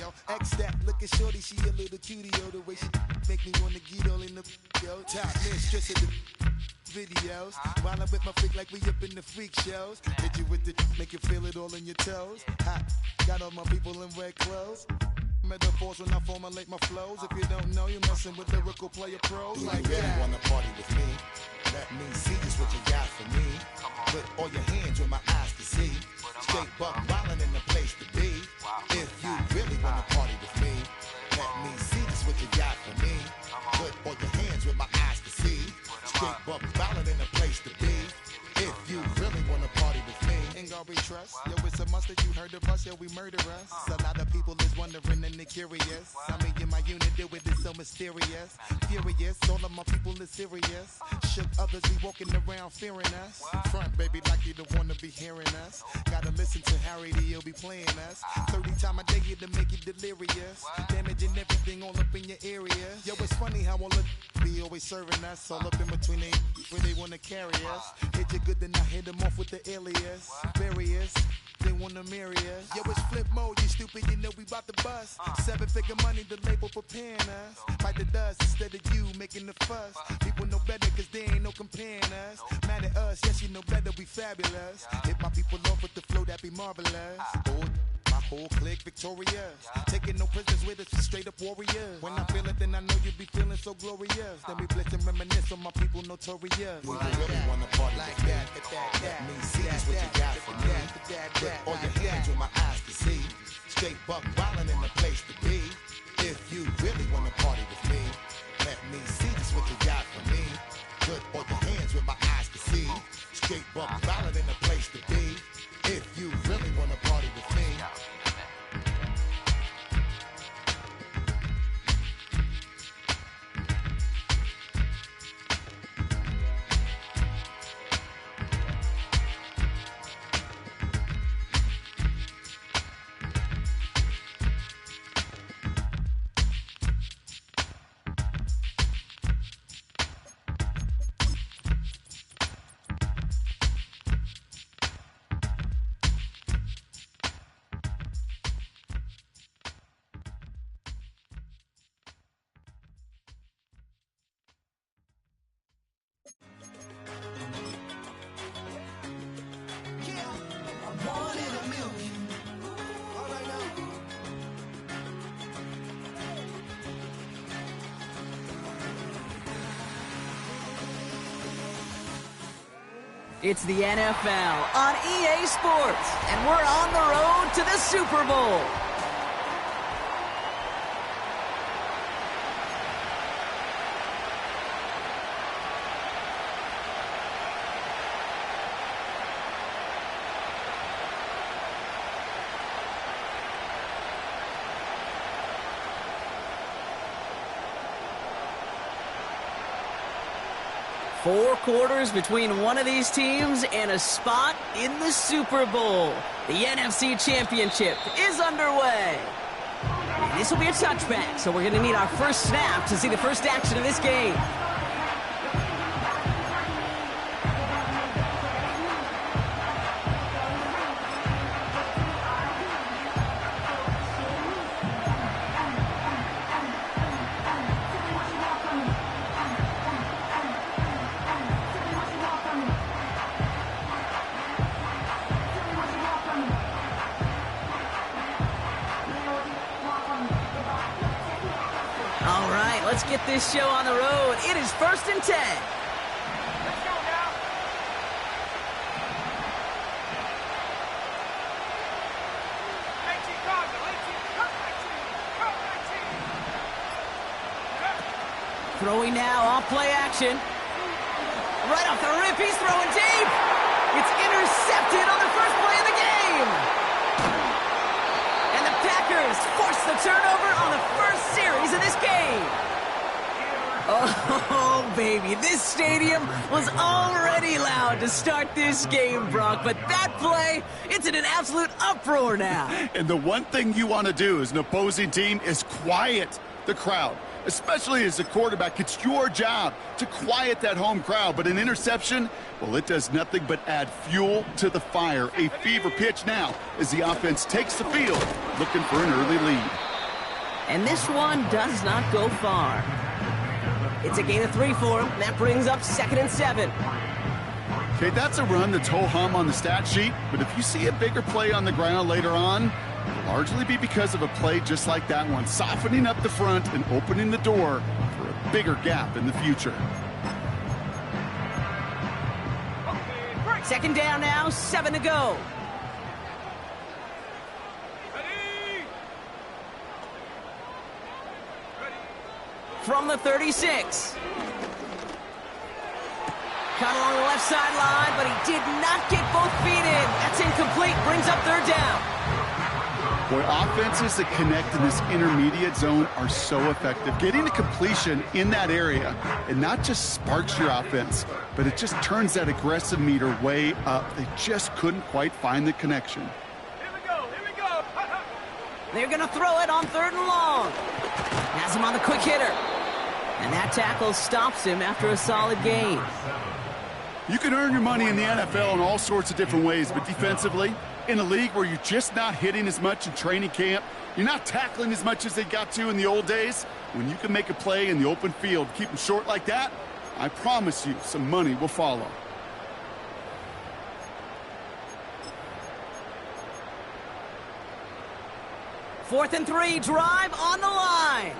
yo. X that, looking shorty, she a little cutie, yo. The way she make me wanna get all in the, yo. Top mistress of the videos. While I'm with my freak like we up in the freak shows. Hit you with the, make you feel it all in your toes. Hot, got all my people in red clothes. Metaphors when I formulate my flows. If you don't know, you're messing with lyrical player pros. Like you really wanna party with me? Let me see just what you got for me. Put all your hands where my eyes can see. Straight buck wildin' in the place to be. If you really wanna party with me, let me see just what you got for me. Put all your hands where my eyes can see. Straight buck wildin' in the place to be. If you really wanna party with me, ain't gonna be trust. Yo, it's a must that you heard of us, yo, we murder us. A lot of people is wondering and they curious. I mean, in my unit, do it is so mysterious. Furious, all of my people is serious. Shook others be walking around fearing us. Front, baby, like you don't wanna be hearing us. Gotta listen to Harry, he'll be playing us. 30 times a day to make you delirious. Damaging everything all up in your area. Yo, it's funny how all the be always serving us. All up in between they, where they wanna carry us. Hit you good, then I hit them off with the alias. Various, they wanna marry us. Yo, it's flip mode, you stupid, you know we bout to bust. 7-figure money, the label preparing us. Fight the dust instead of you making the fuss. People know better cause they ain't no comparing us. Mad at us, yes you know better, we fabulous. Hit my people off with the flow, that be marvelous. Oh, my whole clique victorious. Taking no prisoners with us, straight up warriors. When I feel it, then I know you be feeling so glorious. Then we blitz and reminisce on my people notorious. Do you really wanna party like that? Let me see just what you got for me. Put all your hands where my eyes can see. Straight buck wildin' in the place to be. If you really wanna party with me, let me see just what you got for me. Put all your hands where my eyes can see. Straight buck wildin' in the place to be. If you really wanna party with me. It's the NFL on EA Sports, and we're on the road to the Super Bowl. Four quarters between one of these teams and a spot in the Super Bowl. The NFC Championship is underway. And this will be a touchback, so we're going to need our first snap to see the first action of this game. All right, let's get this show on the road. It is 1st and 10. Let's go now. Throwing now, off play action. Right off the rip, he's throwing deep. It's intercepted on the first play of the game. And the Packers force the turnover on the first series of this game. Oh, baby, this stadium was already loud to start this game, Brock, but that play, it's in an absolute uproar now. And the one thing you want to do as an opposing team is quiet the crowd, especially as a quarterback. It's your job to quiet that home crowd, but an interception, well, it does nothing but add fuel to the fire. A fever pitch now as the offense takes the field, looking for an early lead. And this one does not go far. It's a gain of 3 for him. That brings up 2nd and 7. Okay, that's a run that's ho-hum on the stat sheet, but if you see a bigger play on the ground later on, it'll largely be because of a play just like that one, softening up the front and opening the door for a bigger gap in the future. 2nd down now, 7 to go. From the 36. Caught along the left sideline, but he did not get both feet in. That's incomplete, brings up 3rd down. Boy, offenses that connect in this intermediate zone are so effective. Getting to completion in that area, it not just sparks your offense, but it just turns that aggressive meter way up. They just couldn't quite find the connection. Here we go, here we go. They're going to throw it on 3rd and long. Has him on the quick hitter. And that tackle stops him after a solid gain. You can earn your money in the NFL in all sorts of different ways, but defensively, in a league where you're just not hitting as much in training camp, you're not tackling as much as they got to in the old days, when you can make a play in the open field, keep them short like that, I promise you some money will follow. Fourth and 3, drive on the line.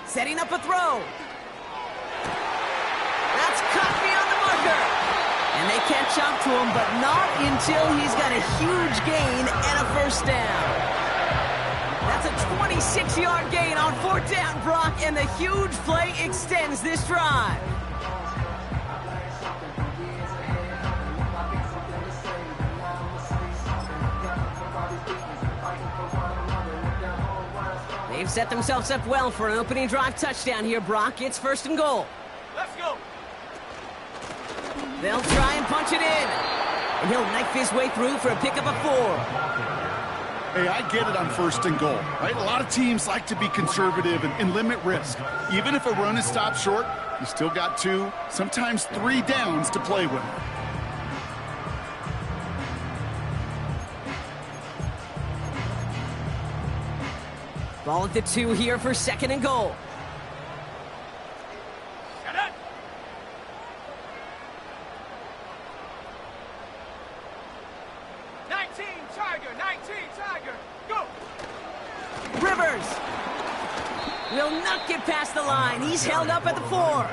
Setting up a throw. That's caught beyond the marker. And they catch up to him, but not until he's got a huge gain and a 1st down. That's a 26-yard gain on 4th down, Brock, and the huge play extends this drive. They've set themselves up well for an opening drive touchdown here, Brock. It's 1st and goal. Let's go. They'll try and punch it in. And he'll knife his way through for a pickup of 4. Hey, I get it on 1st and goal, right? A lot of teams like to be conservative and limit risk. Even if a run is stopped short, you still got 2, sometimes 3 downs to play with. Ball at the 2 here for 2nd and goal. Shut up. Tiger, go! Rivers will not get past the line. He's held up at the 4.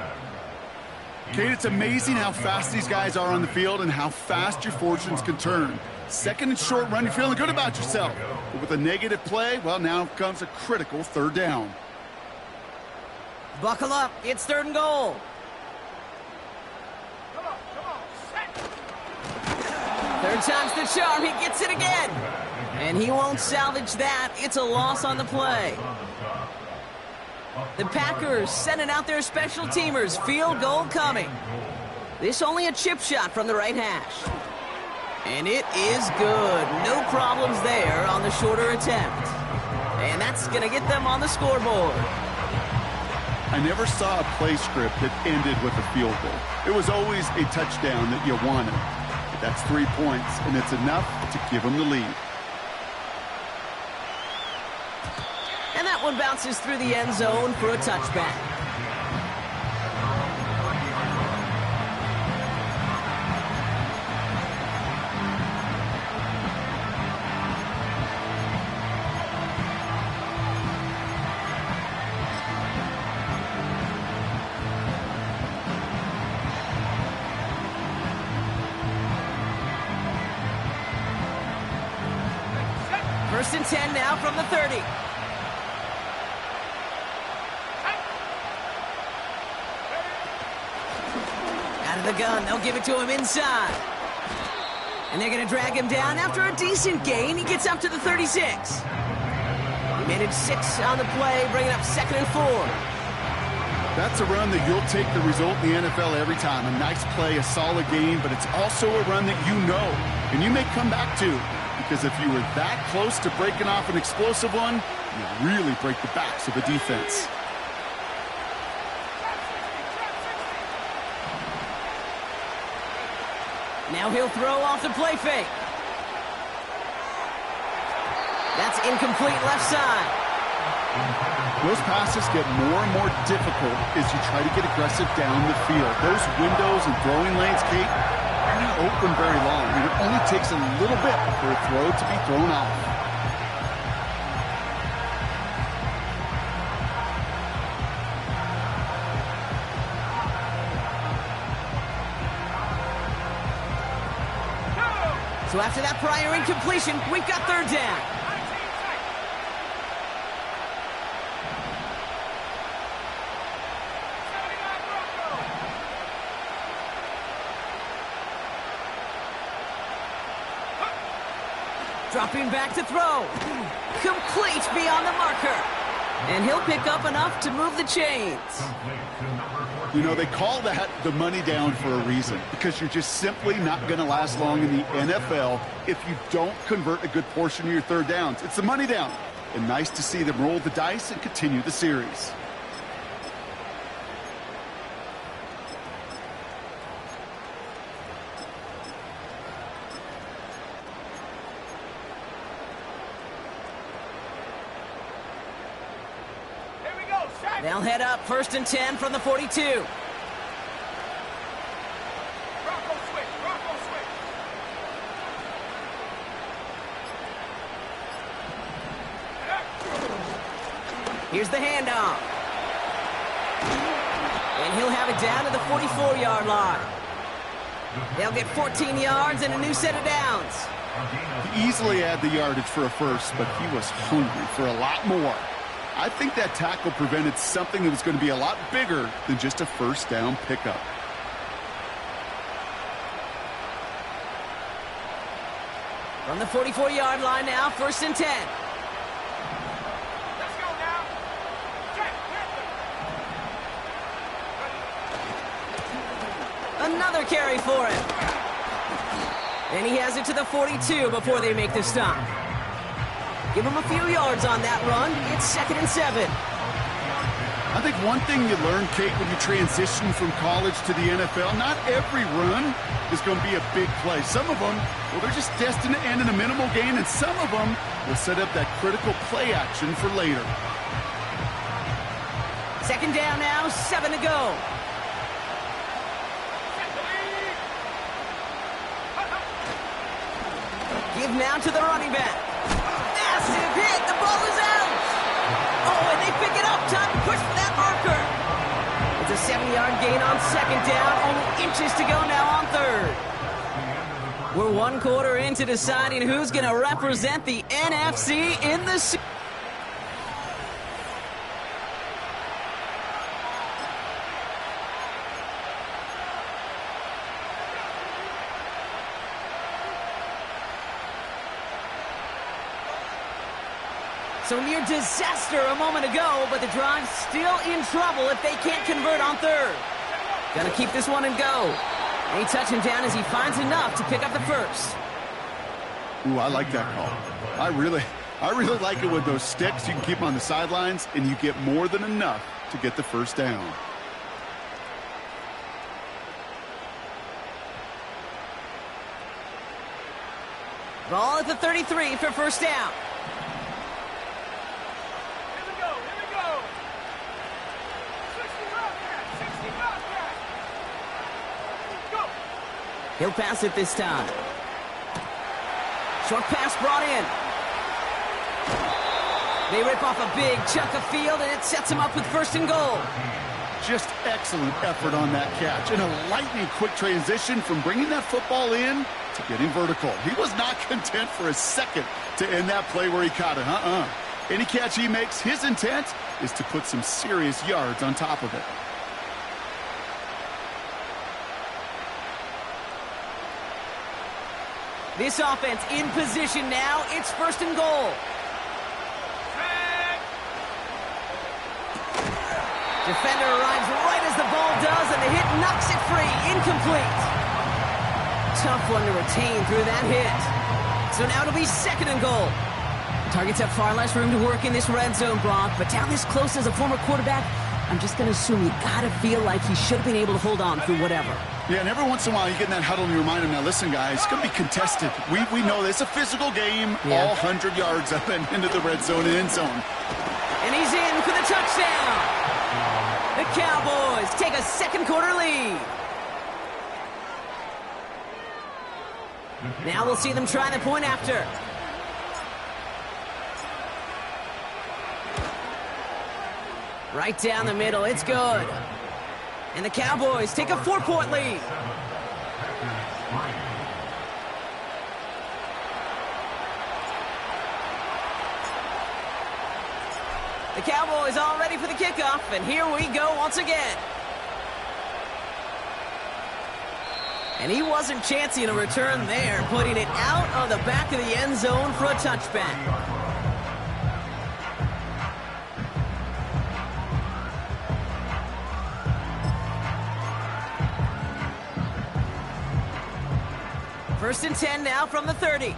Kate, it's amazing how fast these guys are on the field and how fast your fortunes can turn. 2nd and short run, you're feeling good about yourself. But with a negative play, well, now comes a critical 3rd down. Buckle up. It's 3rd and goal. Come on, set! 3rd time's the charm. He gets it again. And he won't salvage that. It's a loss on the play. The Packers sending out their special teamers. Field goal coming. This only a chip shot from the right hash. And it is good. No problems there on the shorter attempt. And that's going to get them on the scoreboard. I never saw a play script that ended with a field goal. It was always a touchdown that you wanted. But that's 3 points, and it's enough to give them the lead. And that one bounces through the end zone for a touchback. First and 10 now from the 30. Out of the gun, they'll give it to him inside. And they're going to drag him down after a decent gain. He gets up to the 36. He made it 6 on the play, bringing up 2nd and 4. That's a run that you'll take the result in the NFL every time. A nice play, a solid game, but it's also a run that you know, and you may come back to. Because if you were that close to breaking off an explosive one, you really break the backs of the defense. Now he'll throw off the play fake. That's incomplete left side. Those passes get more and more difficult as you try to get aggressive down the field. Those windows and throwing lanes, Kate, are not open very long. And it only takes a little bit for a throw to be thrown off. So after that prior incompletion, we've got third down. Dropping back to throw. Complete beyond the marker. And he'll pick up enough to move the chains. You know, they call that the money down for a reason, because you're just simply not going to last long in the NFL if you don't convert a good portion of your third downs. It's the money down. And nice to see them roll the dice and continue the series. They'll head up 1st and 10 from the 42. Bronco switch, Bronco switch. Here's the handoff. And he'll have it down to the 44-yard line. They'll get 14 yards and a new set of downs. He easily had the yardage for a first, but he was hungry for a lot more. I think that tackle prevented something that was going to be a lot bigger than just a first down pickup. From the 44-yard line now, 1st and 10. Let's go now. Check, Another carry for him. And he has it to the 42 before they make the stop. Give him a few yards on that run. It's 2nd and 7. I think one thing you learn, Kate, when you transition from college to the NFL, not every run is going to be a big play. Some of them, well, they're just destined to end in a minimal gain, and some of them will set up that critical play action for later. 2nd down now, 7 to go. Give now to the running back. Massive hit. The ball is out. Oh, and they pick it up. Time to push for that marker. It's a 7-yard gain on 2nd down. Only inches to go now on 3rd. We're 1 quarter into deciding who's going to represent the NFC in the Super Bowl. So near disaster a moment ago, but the drive's still in trouble if they can't convert on 3rd. Gonna keep this one and go. And he touch him down as he finds enough to pick up the first. Ooh, I like that call. I really like it with those sticks. You can keep them on the sidelines, and you get more than enough to get the first down. Ball at the 33 for first down. He'll pass it this time. Short pass brought in. They rip off a big chunk of field, and it sets him up with 1st and goal. Just excellent effort on that catch. And a lightning quick transition from bringing that football in to getting vertical. He was not content for a second to end that play where he caught it. Any catch he makes, his intent is to put some serious yards on top of it. This offense in position now. It's 1st and goal. Defender arrives right as the ball does, and the hit knocks it free. Incomplete. Tough one to retain through that hit. So now it'll be 2nd and goal. Targets have far less room to work in this red zone, Brock, but down this close as a former quarterback, I'm just going to assume you got to feel like he should have been able to hold on through whatever. Yeah, and every once in a while you get in that huddle and you remind them, now listen, guys, it's going to be contested. We know this. It's a physical game, all 100 yards up and into the red zone and end zone. And he's in for the touchdown. The Cowboys take a second quarter lead. Now we'll see them try the point after. Right down the middle, it's good. And the Cowboys take a 4-point lead. The Cowboys all ready for the kickoff, and here we go once again. And he wasn't chancing a return there, putting it out of the back of the end zone for a touchback. First and 10 now from the 30.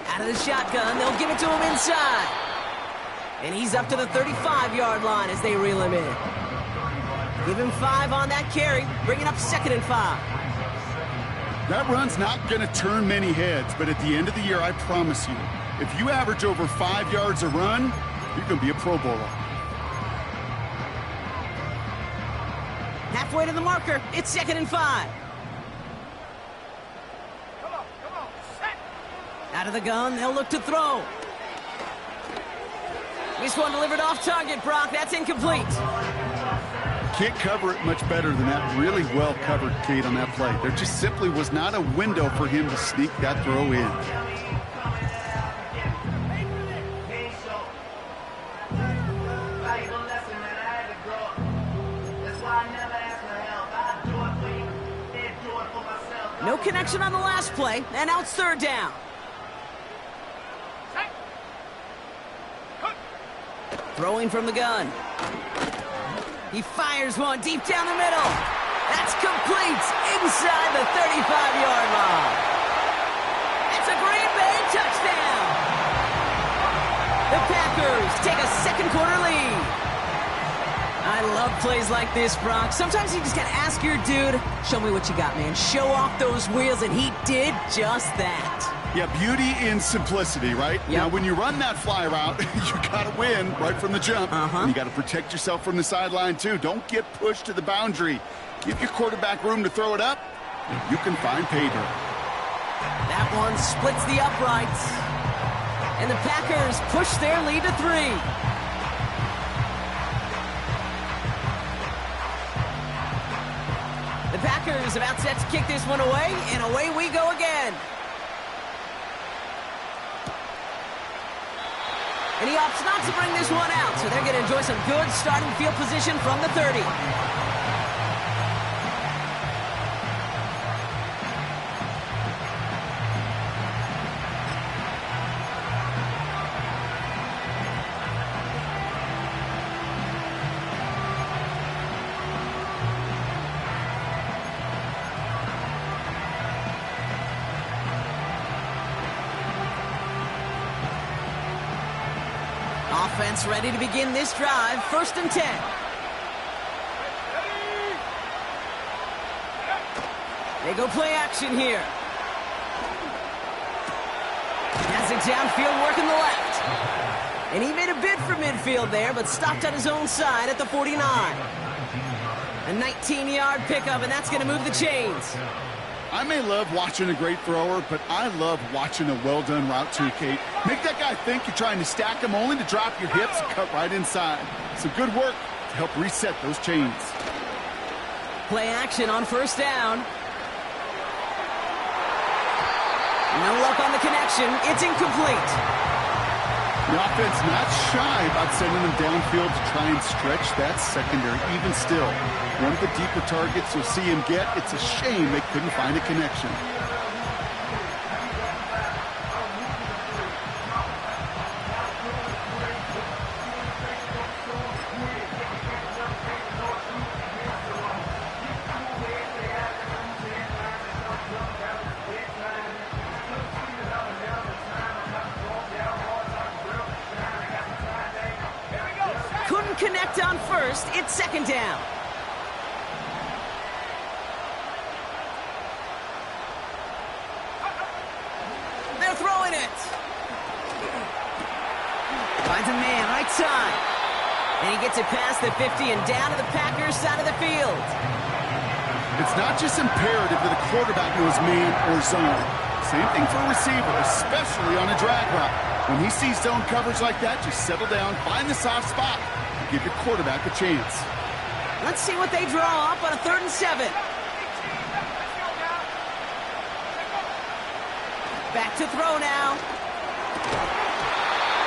Out of the shotgun, they'll give it to him inside. And he's up to the 35-yard line as they reel him in. Give him 5 on that carry, bringing up 2nd and 5. That run's not going to turn many heads, but at the end of the year, I promise you, if you average over 5 yards a run, you're going to be a Pro Bowler. Halfway to the marker, it's 2nd and 5. Come on, set. Out of the gun, they'll look to throw. This one delivered off target, Brock. That's incomplete. Can't cover it much better than that. Really well covered, Kate, on that play. There just simply was not a window for him to sneak that throw in. No connection on the last play, and now it's 3rd down. Throwing from the gun. He fires one deep down the middle. That's complete inside the 35-yard line. It's a Green Bay touchdown. The Packers take a second quarter lead. I love plays like this, Brock. Sometimes you just gotta ask your dude, show me what you got, man. Show off those wheels, and he did just that. Yeah, beauty in simplicity, right? Yep. Now, when you run that fly route, you got to win right from the jump. And you got to protect yourself from the sideline, too. Don't get pushed to the boundary. Give your quarterback room to throw it up, and you can find pay dirt. That one splits the uprights. And the Packers push their lead to 3. The Packers about set to kick this one away, and away we go again. And he opts not to bring this one out, so they're going to enjoy some good starting field position from the 30. Offense ready to begin this drive. 1st and 10. They go play action here. Has it downfield, working the left. And he made a bid for midfield there, but stopped on his own side at the 49. A 19-yard pickup, and that's going to move the chains. I may love watching a great thrower, but I love watching a well-done route too, Kate. Make that guy think you're trying to stack him only to drop your hips and cut right inside. Some good work to help reset those chains. Play action on 1st down. No luck on the connection. It's incomplete. The offense not shy about sending them downfield to try and stretch that secondary. Even still, one of the deeper targets you'll see him get, it's a shame they couldn't find a connection. connect on first. It's second down. They're throwing it. Finds a man right side. And he gets it past the 50 and down to the Packers side of the field. It's not just imperative that a quarterback knows man or zone. Same thing for a receiver, especially on a drag route. When he sees zone coverage like that, just settle down, find the soft spot, and give your quarterback a chance. Let's see what they draw up on a 3rd and 7. Back to throw now.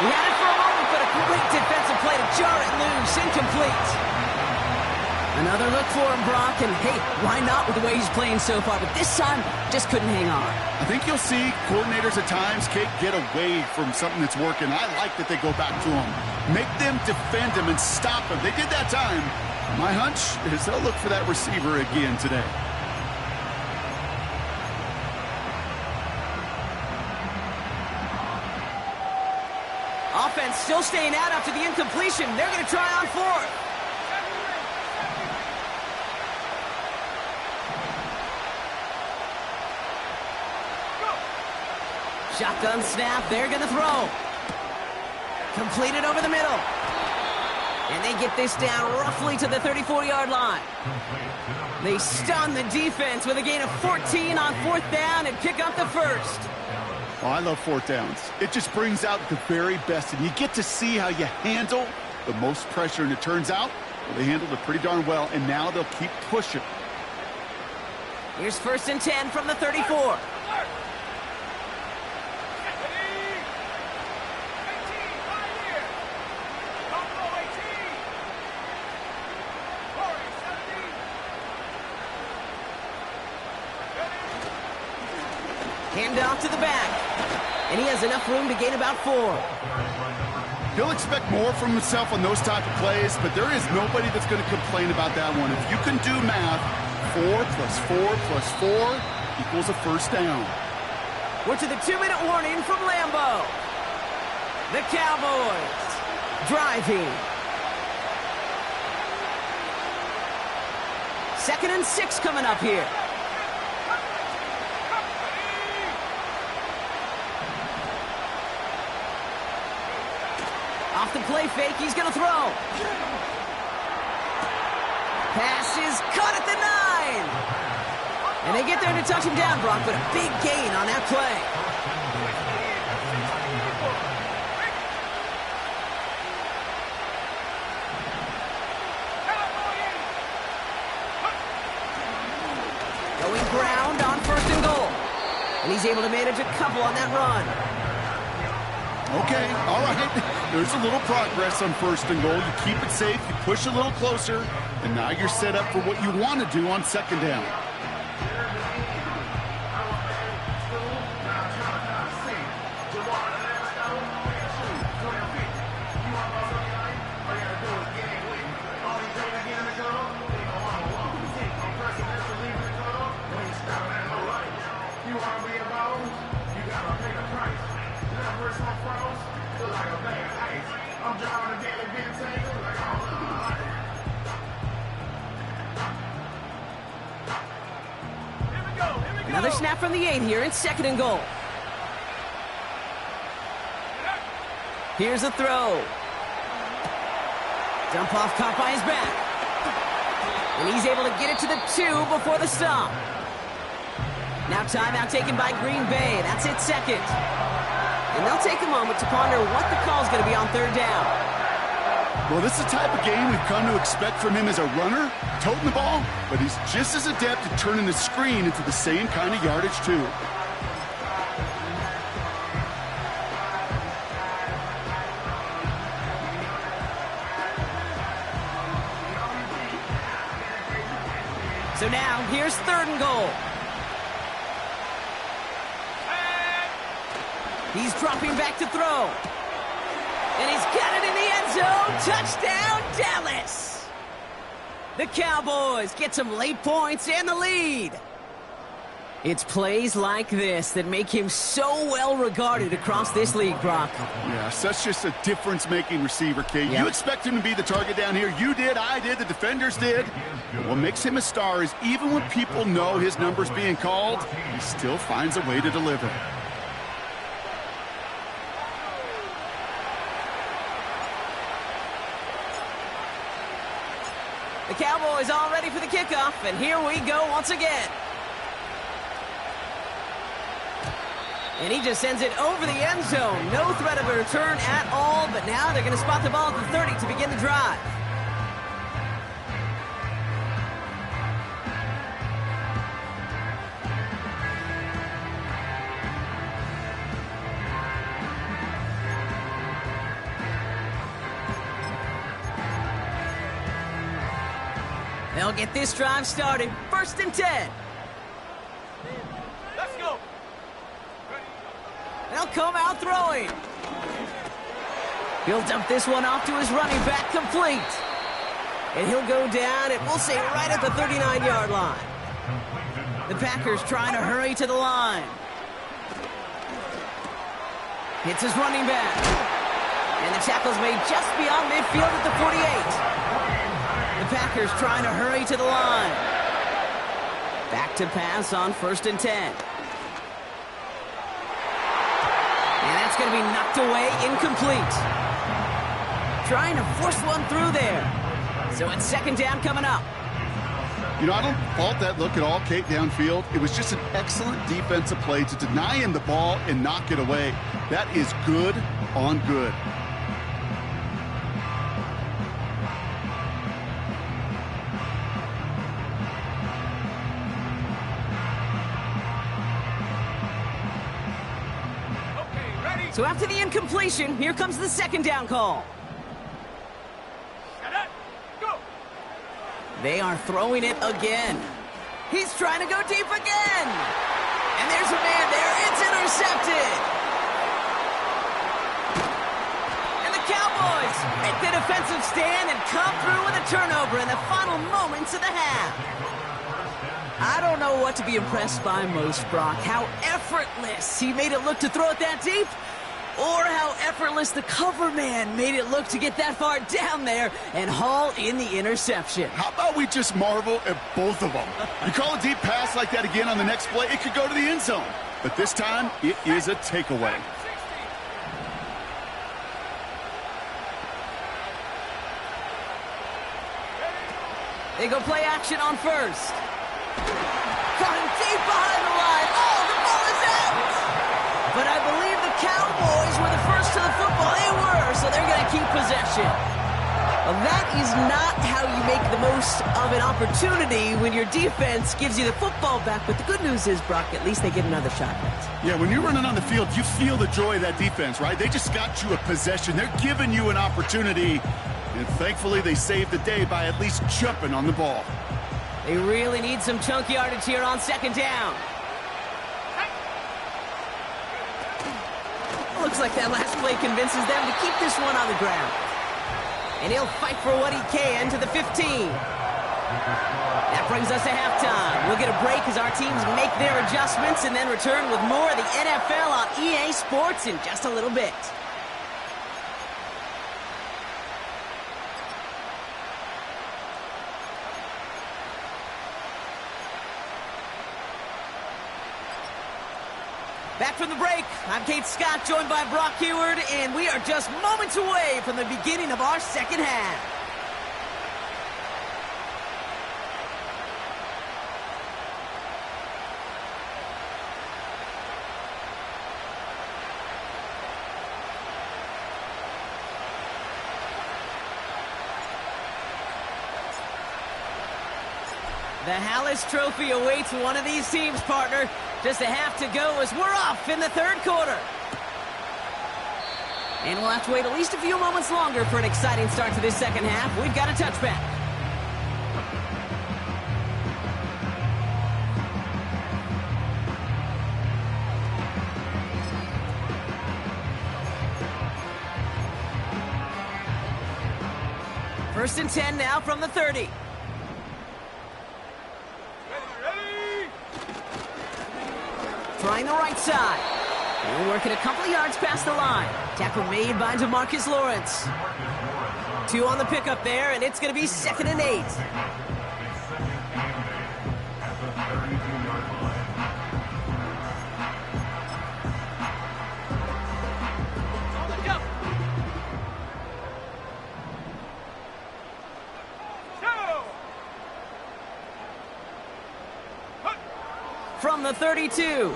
He had it for a moment, but a great defensive play to jar it loose. Incomplete. Another look for him, Brock, and hey, why not with the way he's playing so far? But this time, just couldn't hang on. I think you'll see coordinators at times can't get away from something that's working. I like that they go back to him. Make them defend him and stop him. They did that time. My hunch is they'll look for that receiver again today. Offense still staying out after the incompletion. They're going to try on 4th. Shotgun snap, they're going to throw. Completed over the middle. And they get this down roughly to the 34-yard line. They stun the defense with a gain of 14 on 4th down and pick up the first. Oh, I love 4th downs. It just brings out the very best, and you get to see how you handle the most pressure, and it turns out well, they handled it pretty darn well, and now they'll keep pushing. Here's 1st and 10 from the 34. Hand off to the back. And he has enough room to gain about 4. He'll expect more from himself on those type of plays, but there is nobody that's going to complain about that one. If you can do math, 4 plus 4 plus 4 equals a 1st down. We're to the 2-minute warning from Lambeau. The Cowboys driving. 2nd and 6 coming up here. Off the play fake, he's going to throw. Pass is caught at the 9. And they get there to touch him down, Brock, but a big gain on that play. Going ground on 1st and goal. And he's able to manage a couple on that run. Okay, all right. There's a little progress on 1st and goal. You keep it safe, you push a little closer, and now you're set up for what you want to do on 2nd down. Another snap from the 8 here. It's 2nd and goal. Here's a throw. Dump off caught by his back. And he's able to get it to the 2 before the stop. Now timeout taken by Green Bay. That's it, 2nd. And they'll take a moment to ponder what the call is going to be on 3rd down. Well, this is the type of game we've come to expect from him as a runner, toting the ball, but he's just as adept at turning the screen into the same kind of yardage, too. So now, here's 3rd and goal. He's dropping back to throw. And he's got it in the end zone. Touchdown, Dallas. The Cowboys get some late points and the lead. It's plays like this that make him so well regarded across this league, Brock. Yeah, such just a difference-making receiver, Kate. Yep. You expect him to be the target down here. You did, I did, the defenders did. What makes him a star is even when people know his number's being called, he still finds a way to deliver. The Cowboys all ready for the kickoff, and here we go once again. And he just sends it over the end zone. No threat of a return at all, but now they're going to spot the ball at the 30 to begin the drive. They'll get this drive started. 1st and 10. Let's go. They'll come out throwing. He'll dump this one off to his running back, complete. And he'll go down, and we'll say right at the 39-yard line. The Packers trying to hurry to the line. Hits his running back. And the tackle's made just beyond midfield at the 48. The Packers trying to hurry to the line. Back to pass on 1st and 10. And that's going to be knocked away, incomplete. Trying to force one through there. So it's 2nd down coming up. You know, I don't fault that look at all, Kate, downfield. It was just an excellent defensive play to deny him the ball and knock it away. That is good on good. So after the incompletion, here comes the 2nd down call. Set it. Go. They are throwing it again. He's trying to go deep again. And there's a man there. It's intercepted. And the Cowboys make the defensive stand and come through with a turnover in the final moments of the half. I don't know what to be impressed by most, Brock. How effortless he made it look to throw it that deep, or how effortless the cover man made it look to get that far down there and haul in the interception. How about we just marvel at both of them? You call a deep pass like that again on the next play, it could go to the end zone. But this time, it is a takeaway. They go play action on 1st. Caught him deep behind the line. Oh, the ball is out! But I believe the Cowboys were the first to the football. They were, so they're going to keep possession. Well, that is not how you make the most of an opportunity when your defense gives you the football back. But the good news is, Brock, at least they get another shot at it. Yeah, when you're running on the field, you feel the joy of that defense, right? They just got you a possession. They're giving you an opportunity. And thankfully, they saved the day by at least jumping on the ball. They really need some chunk yardage here on 2nd down. Looks like that last play convinces them to keep this one on the ground. And he'll fight for what he can to the 15. That brings us to halftime. We'll get a break as our teams make their adjustments and then return with more of the NFL on EA Sports in just a little bit. Back from the break, I'm Kate Scott, joined by Brock Heward, and we are just moments away from the beginning of our 2nd half. The Hallis Trophy awaits one of these teams, partner. Just a half to go as we're off in the 3rd quarter. And we'll have to wait at least a few moments longer for an exciting start to this 2nd half. We've got a touchback. First and 10 now from the 30. trying the right side. He'll work it a couple of yards past the line. Tackle made by DeMarcus Lawrence. 2 on the pickup there, and it's going to be 2nd and 8. From the 32.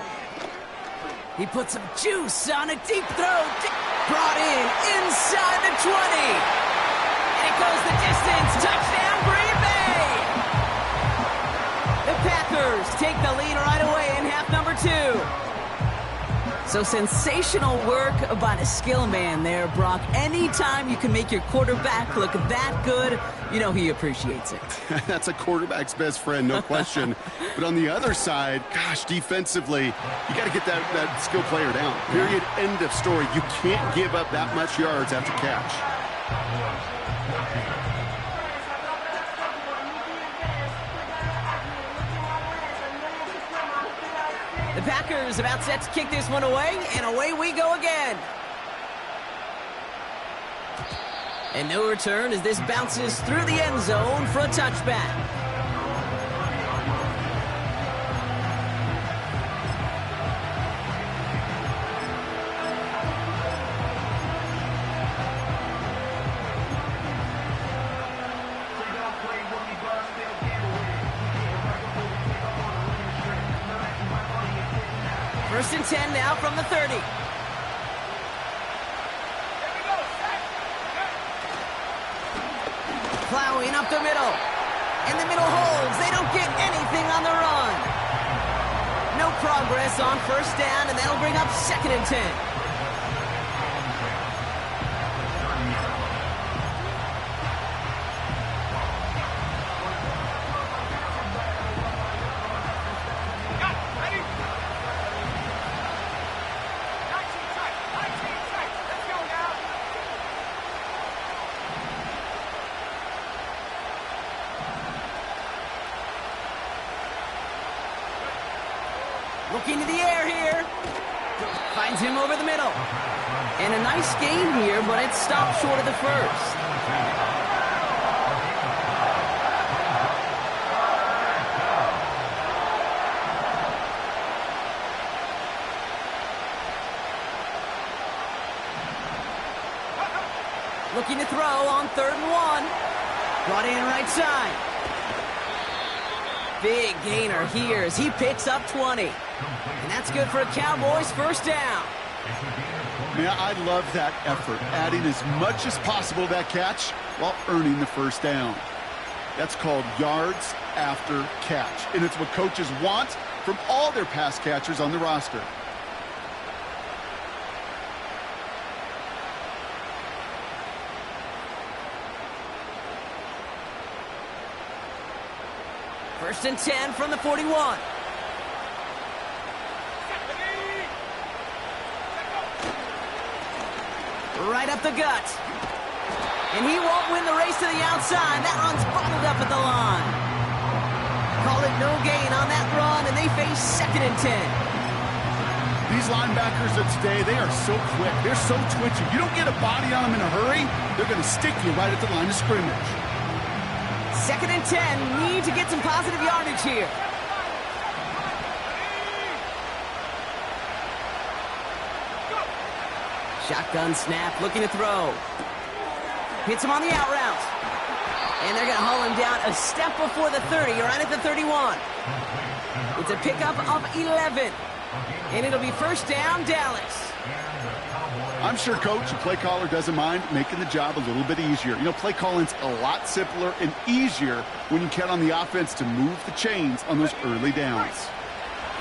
He put some juice on a deep throw. Brought in inside the 20. And it goes the distance. Touchdown, Green Bay. The Packers take the lead right away in half number 2. So sensational work by the skill man there, Brock. Anytime you can make your quarterback look that good, you know he appreciates it. That's a quarterback's best friend, no question. But on the other side, gosh, defensively, you got to get that skill player down. Period, end of story. You can't give up that much yards after catch. The Packers about set to kick this one away, and away we go again. And no return as this bounces through the end zone for a touchback. First and 10 now from the 30. Plowing up the middle. And the middle holds. They don't get anything on the run. No progress on first down, and that'll bring up 2nd and 10. Looking to the air here. Finds him over the middle. And a nice gain here, but it stopped short of the first. Looking to throw on 3rd and 1. Brought in right side. Big gainer here as he picks up 20. And that's good for a Cowboys first down. Yeah, I love that effort, adding as much as possible to that catch while earning the first down. That's called yards after catch, and it's what coaches want from all their pass catchers on the roster. First and 10 from the 41. Right up the gut. And he won't win the race to the outside. That run's bottled up at the line. Call it no gain on that run, and they face 2nd and 10. These linebackers of today, they are so quick. They're so twitchy. You don't get a body on them in a hurry, they're going to stick you right at the line of scrimmage. 2nd and 10. Need to get some positive yardage here. Shotgun snap, looking to throw. Hits him on the out route. And they're going to haul him down a step before the 30, right at the 31. It's a pickup of 11. And it'll be first down, Dallas. I'm sure coach and play caller doesn't mind making the job a little bit easier. You know, play calling's a lot simpler and easier when you count on the offense to move the chains on those early downs.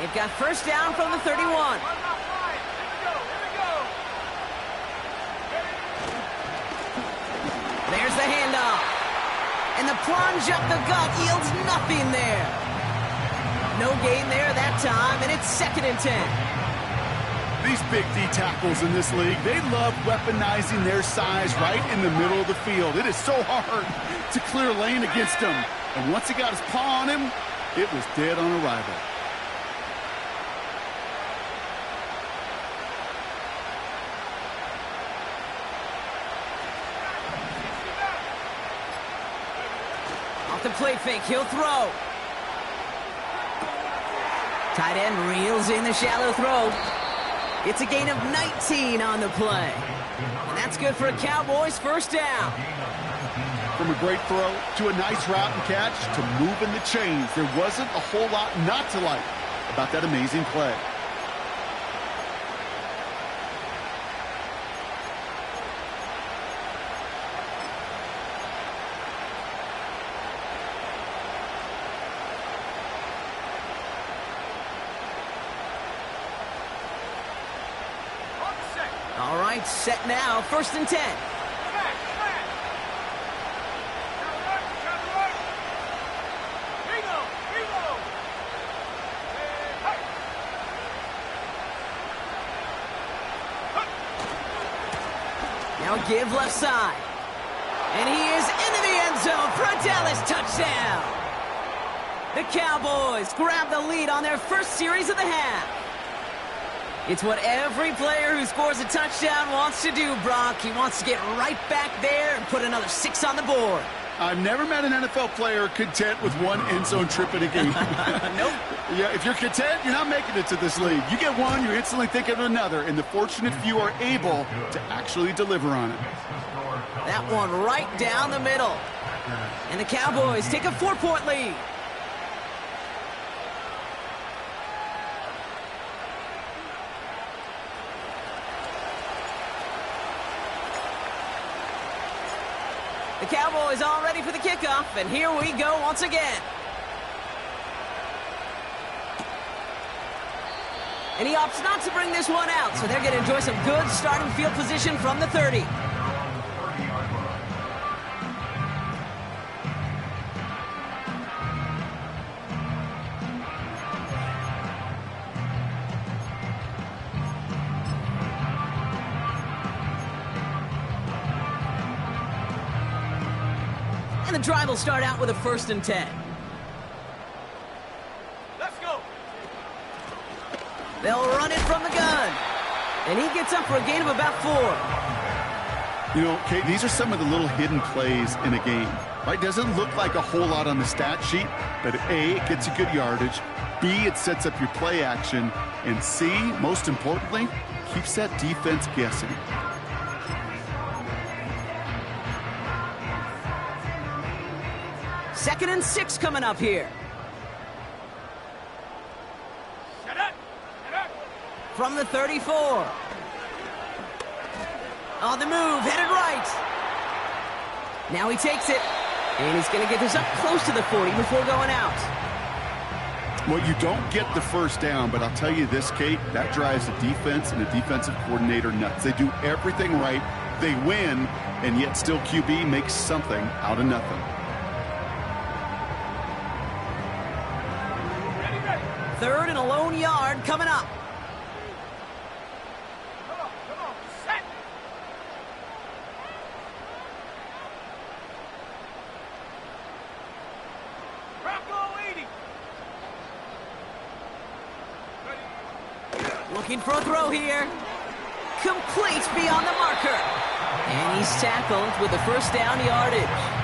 They've got first down from the 31. There's the handoff. And the plunge up the gut yields nothing there. No gain there that time, and it's 2nd and 10. These big D tackles in this league, they love weaponizing their size right in the middle of the field. It is so hard to clear lane against him. And once he got his paw on him, it was dead on arrival. the play fake. He'll throw. Tight end reels in the shallow throw. It's a gain of 19 on the play. And that's good for a Cowboys first down. From a great throw to a nice route and catch to moving the chains, there wasn't a whole lot not to like about that amazing play. All right, set now, 1st and 10. Now give left side. And he is into the end zone for a Dallas touchdown. The Cowboys grab the lead on their first series of the half. It's what every player who scores a touchdown wants to do, Brock. He wants to get right back there and put another 6 on the board. I've never met an NFL player content with one end zone trip in a game. Nope. Yeah, if you're content, you're not making it to this league. You get one, you instantly think of another, and the fortunate few are able to actually deliver on it. That one right down the middle. And the Cowboys take a 4-point lead. The Cowboys all ready for the kickoff, and here we go once again. And he opts not to bring this one out, so they're going to enjoy some good starting field position from the 30. And the drive will start out with a 1st and 10. Let's go. They'll run it from the gun. And he gets up for a gain of about 4. You know, Kate, these are some of the little hidden plays in a game. Right? Doesn't look like a whole lot on the stat sheet, but A, it gets you good yardage. B, it sets up your play action. And C, most importantly, keeps that defense guessing. Second and 6 coming up here. Set up. Set up. From the 34. On the move, headed right. Now he takes it. And he's going to get this up close to the 40 before going out. Well, you don't get the first down, but I'll tell you this, Kate, that drives the defense and the defensive coordinator nuts. They do everything right. They win, and yet still QB makes something out of nothing. Third and a lone yard coming up. Come on, set. Bronco 80. Ready. Looking for a throw here. Complete beyond the marker. And he's tackled with the first down yardage.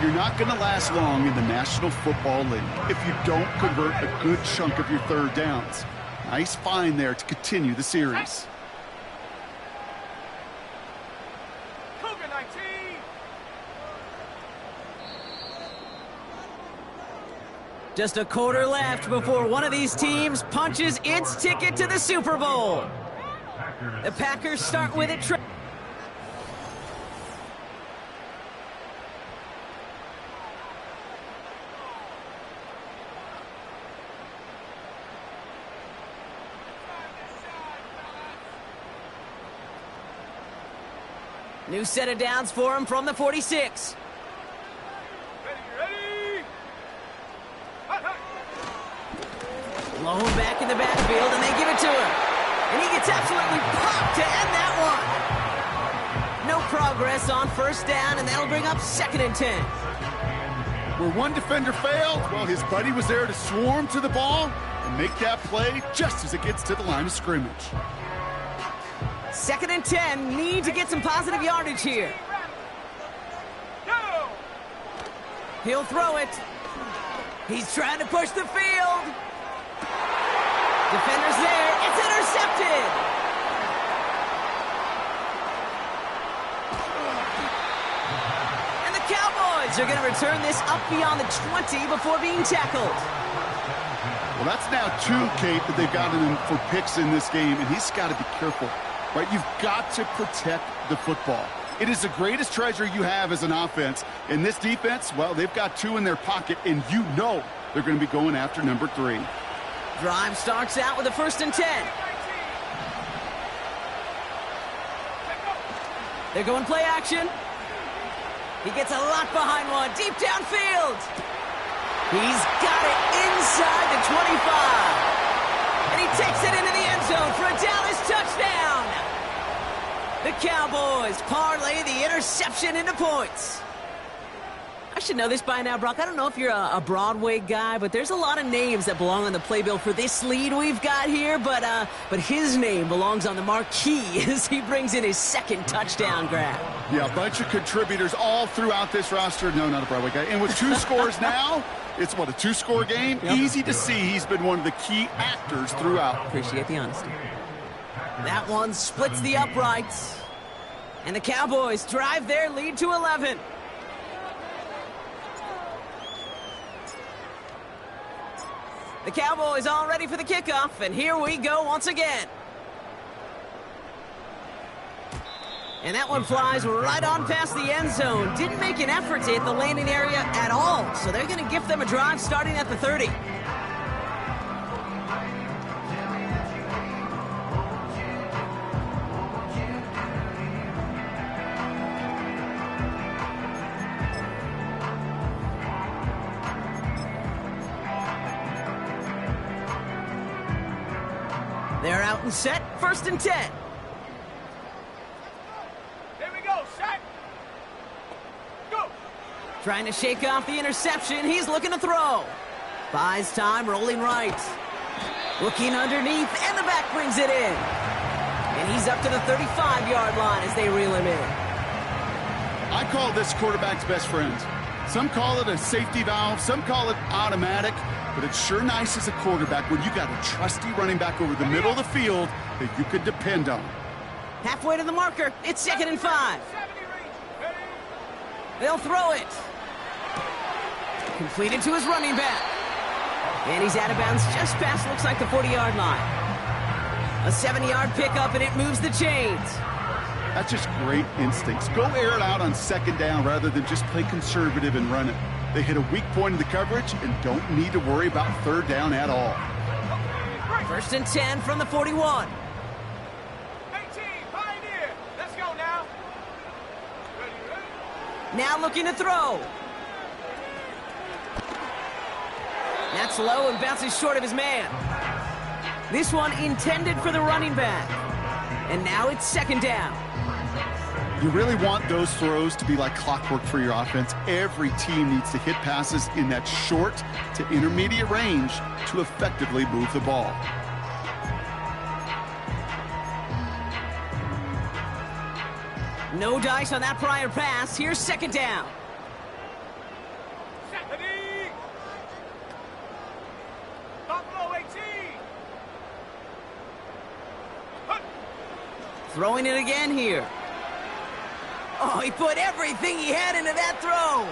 You're not going to last long in the National Football League if you don't convert a good chunk of your third downs. Nice find there to continue the series. Cougar 19. Just a quarter left before one of these teams punches its ticket to the Super Bowl. The Packers start with it. New set of downs for him from the 46. Ready. Hut, hut. Blown back in the backfield, and they give it to him. And he gets absolutely popped to end that one. No progress on first down, and that'll bring up 2nd and 10. Where one defender failed, well, his buddy was there to swarm to the ball and make that play just as it gets to the line of scrimmage. 2nd and 10, need to get some positive yardage here. He'll throw it. He's trying to push the field. Defender's there. It's intercepted. And the Cowboys are going to return this up beyond the 20 before being tackled. Well, that's now 2, Kate, that they've gotten him for picks in this game, and he's got to be careful, right? You've got to protect the football. It is the greatest treasure you have as an offense. And this defense, well, they've got 2 in their pocket, and you know they're going to be going after number 3. Drive starts out with a 1st and 10. They're going play action. He gets a lot behind one, deep downfield. He's got it inside the 25. And he takes it into the end zone for a Dallas touchdown. The Cowboys parlay the interception into points. I should know this by now, Brock. I don't know if you're a Broadway guy, but there's a lot of names that belong on the playbill for this lead we've got here. But his name belongs on the marquee as he brings in his 2nd touchdown grab. Yeah, a bunch of contributors all throughout this roster. No, not a Broadway guy. And with 2 scores now, it's, what, a 2-score game? Yep. Easy to see he's been one of the key actors throughout. Appreciate the honesty. That one splits the uprights. And the Cowboys drive their lead to 11. The Cowboys all ready for the kickoff, and here we go once again. And that one flies right on past the end zone. Didn't make an effort to hit the landing area at all, so they're going to gift them a drive starting at the 30. They're out and set, 1st and 10. Here we go, set. Go. Trying to shake off the interception. He's looking to throw. Buys time, rolling right. Looking underneath, and the back brings it in. And he's up to the 35-yard line as they reel him in. I call this quarterback's best friend. Some call it a safety valve, some call it automatic, but it's sure nice as a quarterback when you got a trusty running back over the middle of the field that you could depend on. Halfway to the marker, it's 2nd and 5. They'll throw it. Completed to his running back. And he's out of bounds just past, looks like, the 40-yard line. A 70-yard pickup, and it moves the chains. That's just great instincts. Go air it out on 2nd down rather than just play conservative and run it. They hit a weak point in the coverage and don't need to worry about 3rd down at all. 1st and 10 from the 41. 18, Pioneer. Let's go now. Ready. Now looking to throw. That's low and bounces short of his man. This one intended for the running back. And now it's 2nd down. You really want those throws to be like clockwork for your offense. Every team needs to hit passes in that short to intermediate range to effectively move the ball. No dice on that prior pass. Here's 2nd down. Set. Ready. Buffalo 18. Hunt. Throwing it again here. Oh, he put everything he had into that throw.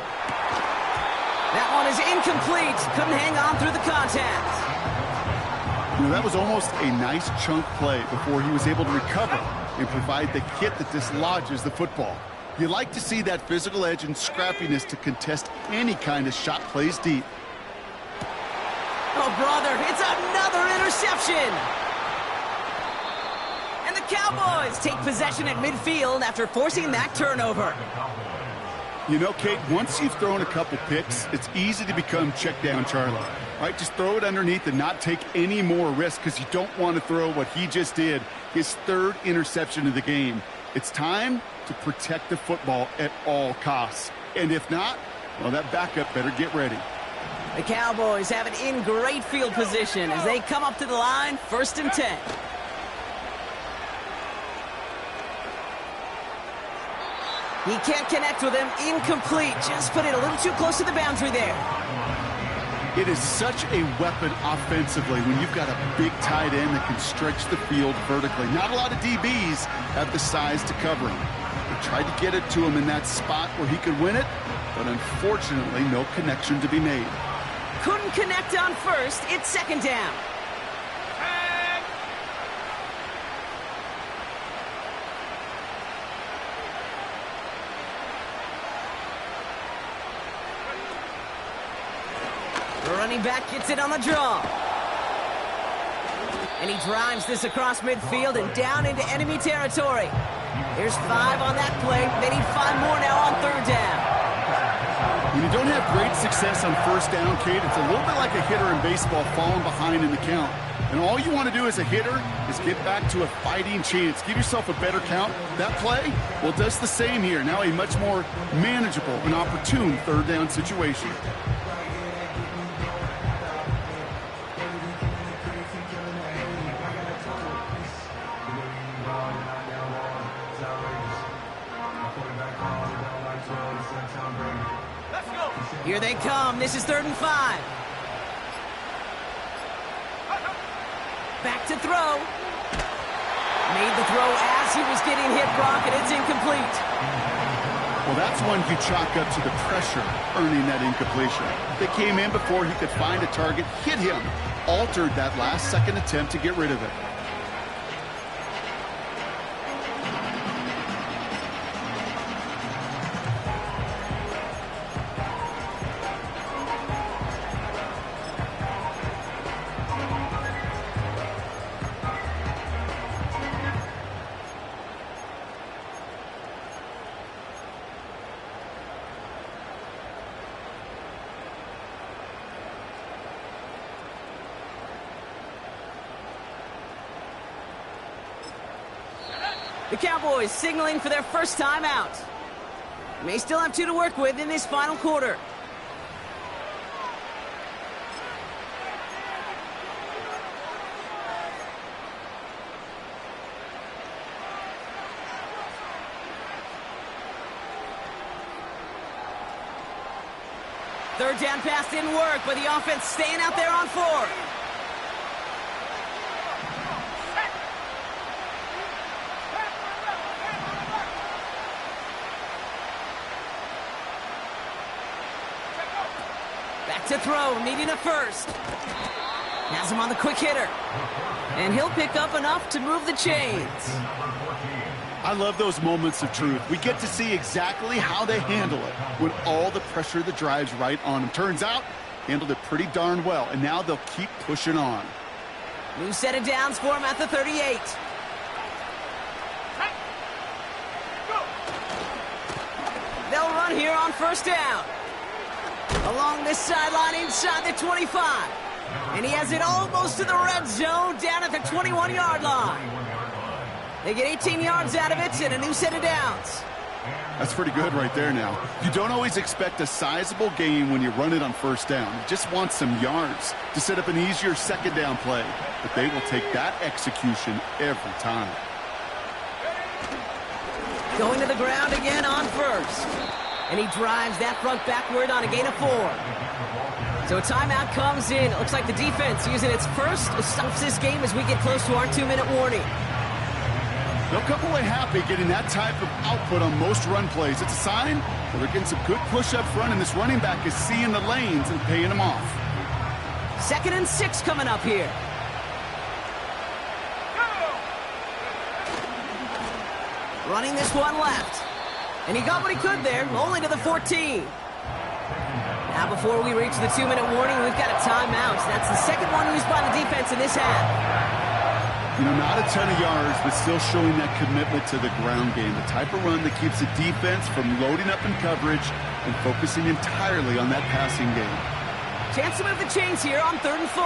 That one is incomplete. Couldn't hang on through the contact. You know, that was almost a nice chunk play before he was able to recover and provide the hit that dislodges the football. You like to see that physical edge and scrappiness to contest any kind of shot plays deep. Oh, brother, it's another interception. And the Cowboys take possession at midfield after forcing that turnover. You know, Kate, once you've thrown a couple picks, it's easy to become check down Charlie. Right, just throw it underneath and not take any more risk because you don't want to throw what he just did, his 3rd interception of the game. It's time to protect the football at all costs. And if not, well, that backup better get ready. The Cowboys have it in great field position as they come up to the line, 1st and 10. He can't connect with him. Incomplete. Just put it a little too close to the boundary there. It is such a weapon offensively when you've got a big tight end that can stretch the field vertically. Not a lot of DBs have the size to cover him. They tried to get it to him in that spot where he could win it, but unfortunately, no connection to be made. Couldn't connect on first. It's second down. The running back gets it on the draw. And he drives this across midfield and down into enemy territory. There's 5 on that play. They need 5 more now on third down. When you don't have great success on first down, Kate, it's a little bit like a hitter in baseball falling behind in the count. And all you want to do as a hitter is get back to a fighting chance. Give yourself a better count. That play, well, it does the same here. Now a much more manageable and opportune third down situation. Here they come. This is 3rd and 5. Back to throw. Made the throw as he was getting hit, Brock, and it's incomplete. Well, that's one you chalk up to the pressure earning that incompletion. They came in before he could find a target, hit him, altered that last-second attempt to get rid of it. The Cowboys signaling for their first time out. May still have 2 to work with in this final quarter. Third down pass didn't work, but the offense staying out there on 4. Back to throw, needing a first. Has him on the quick hitter. And he'll pick up enough to move the chains. I love those moments of truth. We get to see exactly how they handle it when all the pressure that drives right on them. Turns out, handled it pretty darn well, and now they'll keep pushing on. New set of downs for him at the 38. They'll run here on first down. Along this sideline inside the 25. And he has it almost to the red zone down at the 21-yard line. They get 18 yards out of it and a new set of downs. That's pretty good right there now. You don't always expect a sizable gain when you run it on first down. You just want some yards to set up an easier second down play. But they will take that execution every time. Going to the ground again on first. And he drives that front backward on a gain of 4. So a timeout comes in. It looks like the defense using its first stops this game as we get close to our 2-minute warning. They'll come away happy getting that type of output on most run plays. It's a sign that they're getting some good push up front, and this running back is seeing the lanes and paying them off. 2nd and 6 coming up here. Running this one left. And he got what he could there, only to the 14. Now before we reach the 2-minute warning, we've got a timeout. That's the second one used by the defense in this half. You know, not a ton of yards, but still showing that commitment to the ground game. The type of run that keeps the defense from loading up in coverage and focusing entirely on that passing game. Chance to move the chains here on 3rd and 4.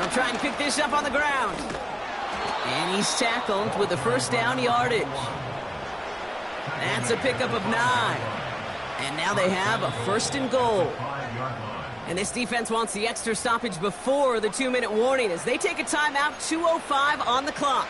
They'll try and pick this up on the ground. And he's tackled with the first down yardage. That's a pickup of 9. And now they have a 1st and goal. And this defense wants the extra stoppage before the 2-minute warning as they take a timeout, 2:05 on the clock.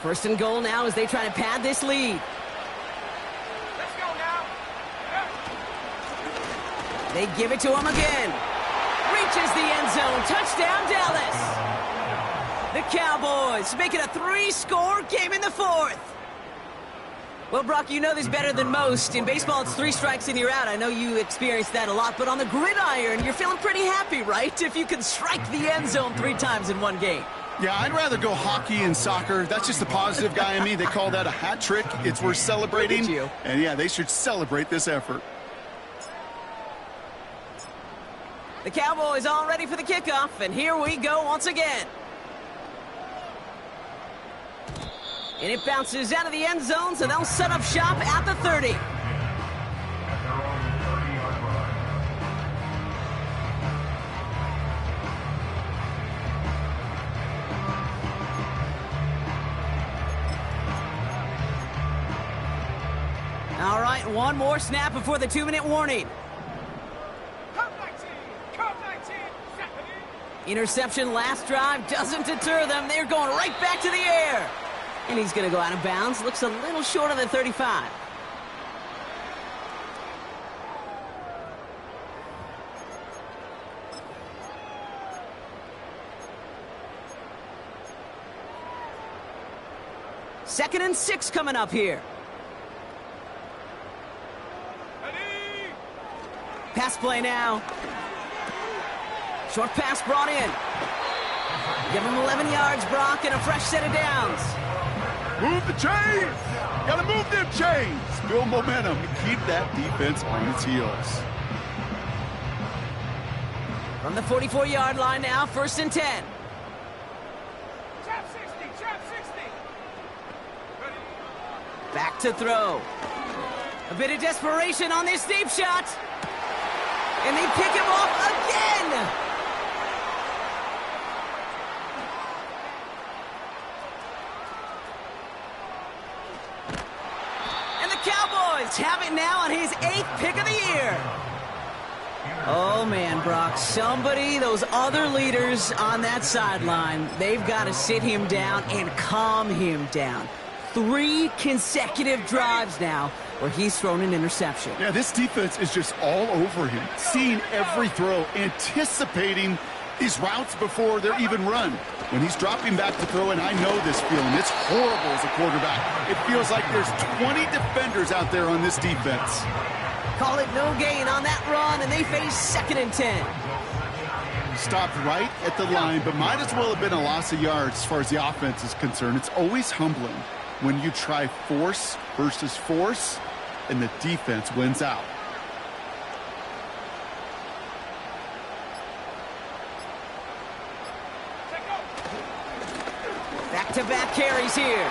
First and goal now as they try to pad this lead. Let's go now. They give it to him again. Reaches the end zone. Touchdown, Dallas. The Cowboys make it a 3-score game in the fourth. Well, Brock, you know this better than most. In baseball, it's 3 strikes and you're out. I know you experienced that a lot, but on the gridiron, you're feeling pretty happy, right? If you can strike the end zone 3 times in one game. Yeah, I'd rather go hockey and soccer. That's just the positive guy in me. They call that a hat trick. It's worth celebrating. Look at you. And yeah, they should celebrate this effort. The Cowboys all ready for the kickoff, and here we go once again. And it bounces out of the end zone, so they'll set up shop at the 30. All right, one more snap before the 2-minute warning. Come 19. Come 19. Stephanie. Interception last drive doesn't deter them. They're going right back to the air. And he's going to go out of bounds. Looks a little short of the 35. Second and 6 coming up here. Ready. Pass play now. Short pass brought in. Give him 11 yards, Brock, and a fresh set of downs. Move the chains! Gotta move them chains! Build momentum and keep that defense on its heels. From the 44-yard line now, first and 10. Jab 60. Jab 60. Ready. Back to throw. A bit of desperation on this deep shot. And they pick him off again. And the Cowboys have it now on his 8th pick of the year. Oh, man, Brock, those other leaders on that sideline, they've got to sit him down and calm him down. 3 consecutive drives now where he's thrown an interception. Yeah, this defense is just all over him, seeing every throw, anticipating these routes before they're even run. When he's dropping back to throw, and I know this feeling, it's horrible as a quarterback. It feels like there's 20 defenders out there on this defense. Call it no gain on that run, and they face second and 10. Stopped right at the line, but might as well have been a loss of yards as far as the offense is concerned. It's always humbling when you try force versus force, and the defense wins out. Back-to-back carries here.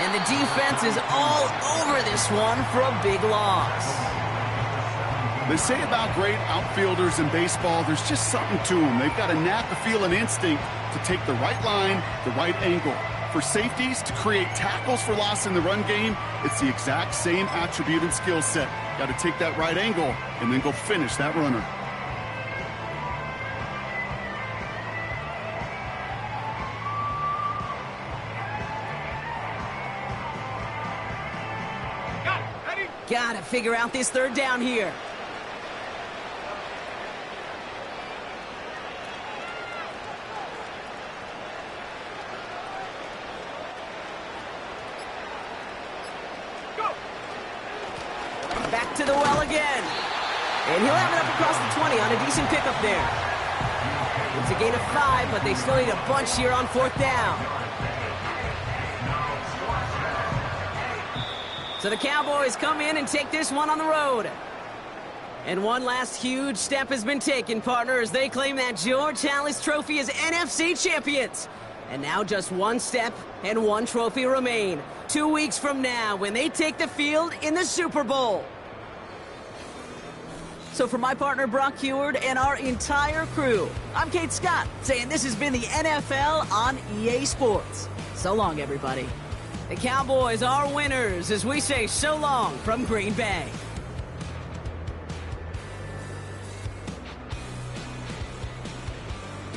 And the defense is all over this one for a big loss. They say about great outfielders in baseball, there's just something to them. They've got a knack, a feel, an instinct to take the right line, the right angle. For safeties, to create tackles for loss in the run game, it's the exact same attribute and skill set. Got to take that right angle and then go finish that runner. Got it. Ready. Got to figure out this third down here. Back to the well again. And he'll have it up across the 20 on a decent pickup there. It's a gain of 5, but they still need a bunch here on 4th down. So the Cowboys come in and take this one on the road. And one last huge step has been taken, partner, as they claim that George Halas Trophy as NFC champions. And now just one step and one trophy remain. 2 weeks from now when they take the field in the Super Bowl. So for my partner Brock Heward and our entire crew, I'm Kate Scott, saying this has been the NFL on EA Sports. So long, everybody. The Cowboys are winners as we say so long from Green Bay.